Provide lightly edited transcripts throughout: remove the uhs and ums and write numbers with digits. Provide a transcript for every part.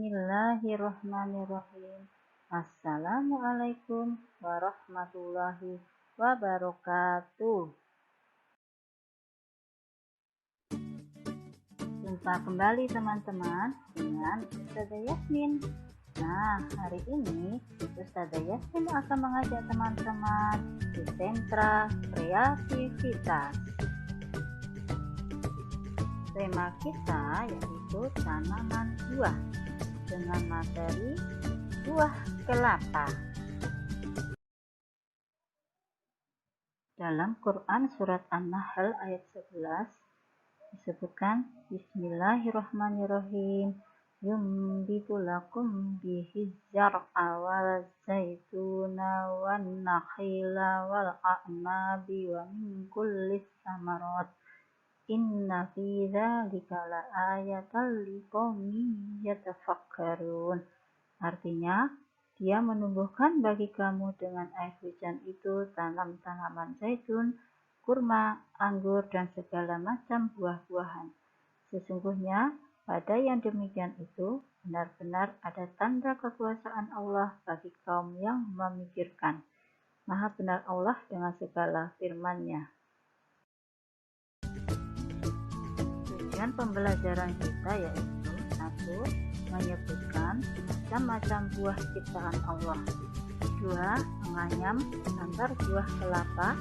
Bismillahirrahmanirrahim. Assalamualaikum warahmatullahi wabarakatuh. Jumpa kembali teman-teman dengan Ustazah Yasmin. Nah, hari ini Ustazah Yasmin akan mengajak teman-teman di sentra kreativitas. Tema kita yaitu tanaman buah dengan materi buah kelapa. Dalam Quran surat An-Nahl ayat 11 disebutkan Bismillahirrahmanirrahim, yumbitu lakum bihi zar'a wal zaituna wan nakhila wal a'nabi wa min kullis samarat inna fi dzalika laayatan liqaumin yatafakkarun. Artinya, dia menumbuhkan bagi kamu dengan air hujan itu tanaman zaitun, kurma, anggur, dan segala macam buah-buahan. Sesungguhnya, pada yang demikian itu benar-benar ada tanda kekuasaan Allah bagi kaum yang memikirkan. Maha benar Allah dengan segala firman-Nya. Tujuan pembelajaran kita yaitu 1. Menyebutkan macam-macam buah ciptaan Allah. 2. Menganyam gambar buah kelapa.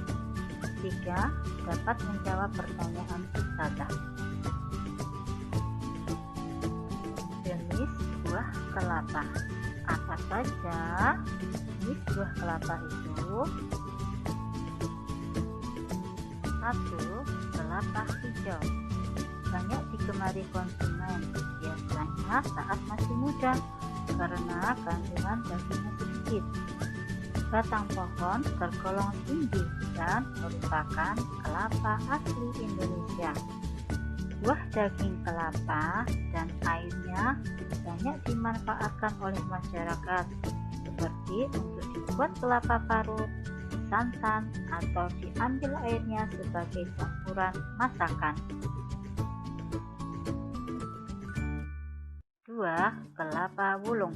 3. Dapat menjawab pertanyaan ustazah. Jenis buah kelapa. Apa saja jenis buah kelapa itu? 1. Kelapa hijau. Banyak digemari konsumen, biasanya saat masih muda karena kandungan dagingnya sedikit. Batang pohon tergolong tinggi dan merupakan kelapa asli Indonesia. Buah daging kelapa dan airnya banyak dimanfaatkan oleh masyarakat, seperti untuk dibuat kelapa parut, santan, atau diambil airnya sebagai campuran masakan. 2. Kelapa wulung.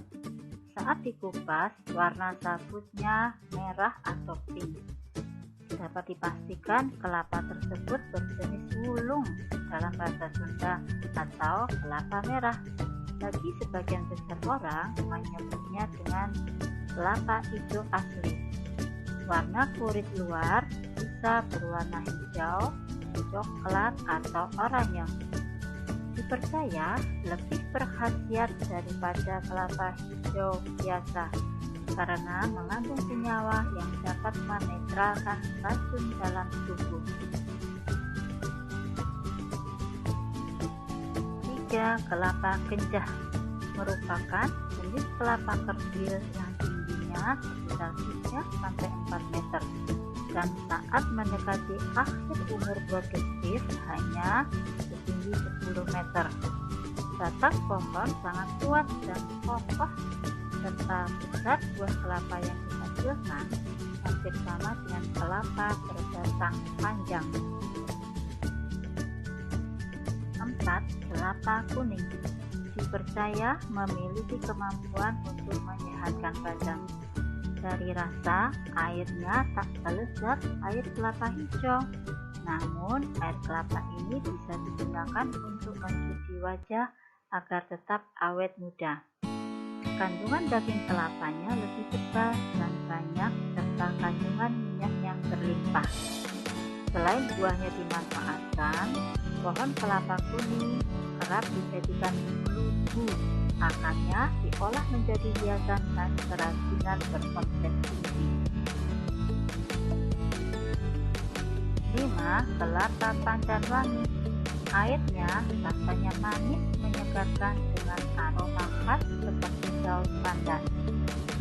Saat dikupas, warna sabutnya merah atau pink. Dapat dipastikan kelapa tersebut berjenis wulung dalam bahasa Sunda atau kelapa merah. Bagi sebagian besar orang menyebutnya dengan kelapa hijau asli. Warna kulit luar bisa berwarna hijau, coklat, atau oranye. Dipercaya lebih berkhasiat daripada kelapa hijau biasa karena mengandung senyawa yang dapat menetralkan racun dalam tubuh. 3. Kelapa kencah merupakan jenis kelapa kerdil yang tingginya sekitar 3-4 meter dan saat mendekati akhir umur produktif hanya setinggi 10 meter. Batang pohon sangat kuat dan kokoh serta besar buah kelapa yang dihasilkan hampir sama dengan kelapa berbatang panjang. 4. Kelapa kuning dipercaya memiliki kemampuan untuk menyehatkan badan. Dari rasa, airnya tak selezat air kelapa hijau. Namun, air kelapa ini bisa digunakan untuk mencuci wajah agar tetap awet muda. Kandungan daging kelapanya lebih tebal dan banyak serta kandungan minyak yang berlimpah. Selain buahnya dimanfaatkan, pohon kelapa kuning kerap dijadikan lugu. Akarnya diolah menjadi hiasan dan kerajinan berkonsep tinggi. 5. Kelapa pandan wangi. Airnya rasanya manis menyegarkan dengan aroma khas seperti daun pandan.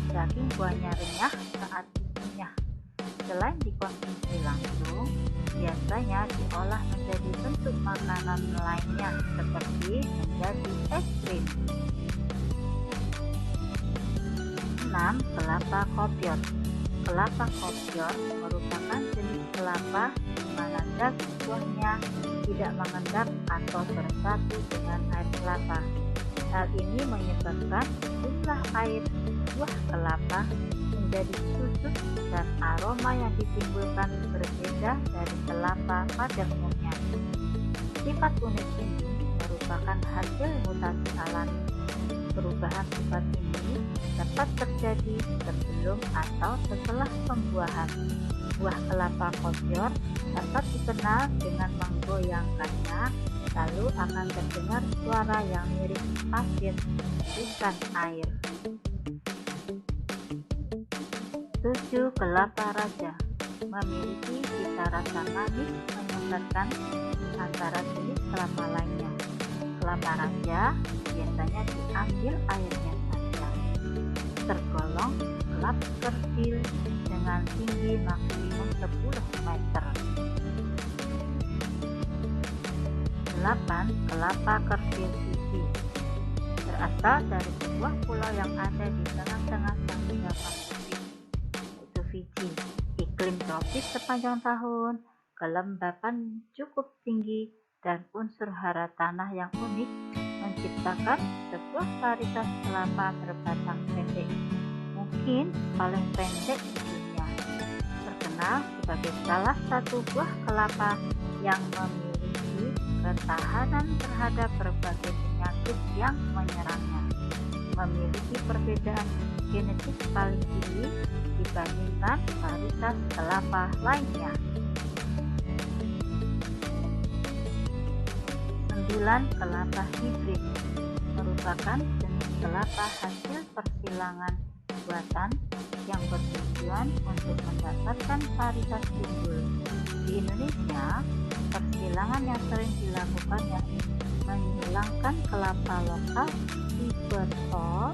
Daging buahnya renyah saat dikunyah. Selain dikonsumsi langsung, biasanya diolah menjadi bentuk makanan lainnya seperti menjadi es krim. 6. Kelapa kopior. Kelapa kopior merupakan jenis kelapa di mana daging buahnya tidak mengendap atau bersatu dengan air kelapa. Hal ini menyebabkan jumlah air buah kelapa menjadi susut dan aroma yang ditimbulkan berbeda dari kelapa pada umumnya. Sifat unik ini merupakan hasil mutasi alami. Perubahan sifat ini dapat terjadi sebelum atau setelah pembuahan. Buah kelapa koyor dapat dikenal dengan menggoyangkannya, lalu akan terdengar suara yang mirip pasir, bukan air. 7. Kelapa raja memiliki cita rasa manis menyegarkan antara jenis kelapa lainnya. Kelapa raja biasanya diambil airnya saja. Tergolong kelapa kerdil dengan tinggi maksimum 10 meter. 8. Kelapa kerdil Fiji berasal dari sebuah pulau yang ada di tengah-tengah Samudra Pasifik, yaitu Fiji. Iklim tropis sepanjang tahun, kelembapan cukup tinggi, dan unsur hara tanah yang unik menciptakan sebuah varietas kelapa berbatang pendek, mungkin paling pendek di dunia. Terkenal sebagai salah satu buah kelapa yang memiliki ketahanan terhadap berbagai penyakit yang menyerangnya. Memiliki perbedaan genetik paling tinggi dibandingkan varietas kelapa lainnya. 9. Kelapa hibrid merupakan jenis kelapa hasil persilangan buatan yang bertujuan untuk mendapatkan varietas unggul. Di Indonesia, persilangan yang sering dilakukan yakni menghilangkan kelapa lokal tipe tol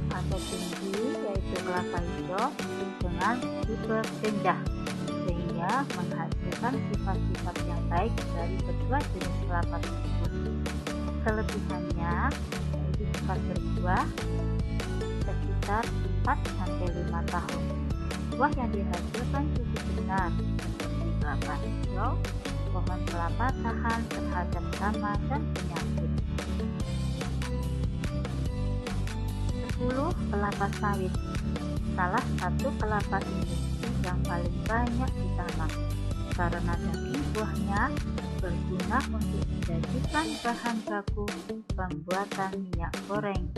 atau tinggi, yaitu kelapa hijau, dengan tipe rendah, sehingga menghasilkan sifat-sifat yang baik dari kedua jenis kelapa tersebut. Kelebihannya yaitu cepat berbuah sekitar 4-5 tahun. Buah yang dihasilkan cukup besar, seperti kelapa hijau. Pohon kelapa tahan terhadap hama dan penyakit. 10. Kelapa sawit salah satu kelapa industri yang paling banyak ditanam karena daging buahnya berguna untuk dijadikan bahan baku pembuatan minyak goreng,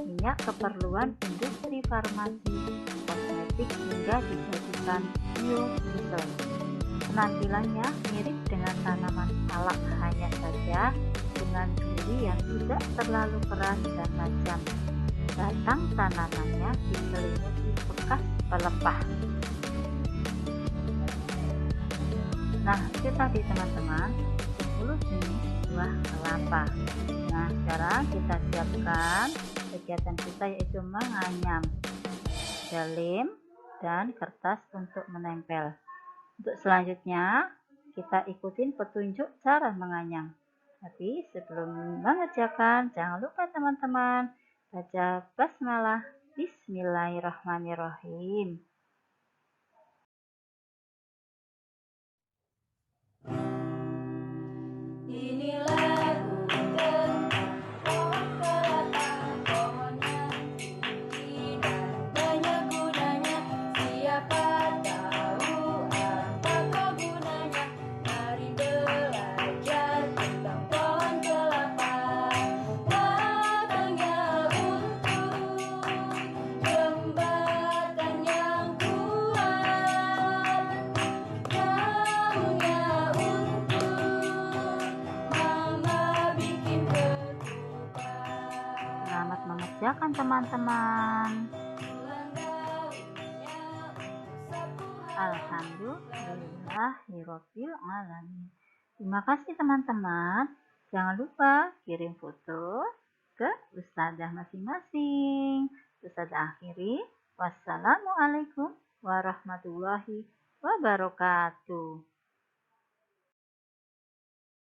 minyak keperluan industri farmasi, kosmetik, hingga dijadikan biodiesel. Penampilannya mirip dengan tanaman salak, hanya saja dengan duri yang tidak terlalu keras dan tajam. Batang tanamannya diselimuti bekas pelepah. Nah, itu tadi teman-teman 10 jenis buah kelapa. Nah, sekarang kita siapkan kegiatan kita, yaitu menganyam, lem, dan kertas untuk menempel. Untuk selanjutnya, kita ikutin petunjuk cara menganyam. Tapi sebelum mengerjakan, jangan lupa teman-teman baca basmalah. Bismillahirrahmanirrahim. Selamat mengerjakan teman-teman. Alhamdulillahirabbil alamin. Terima kasih teman-teman. Jangan lupa kirim foto ke ustazah masing-masing. Ustazah akhiri. Wassalamualaikum warahmatullahi wabarakatuh.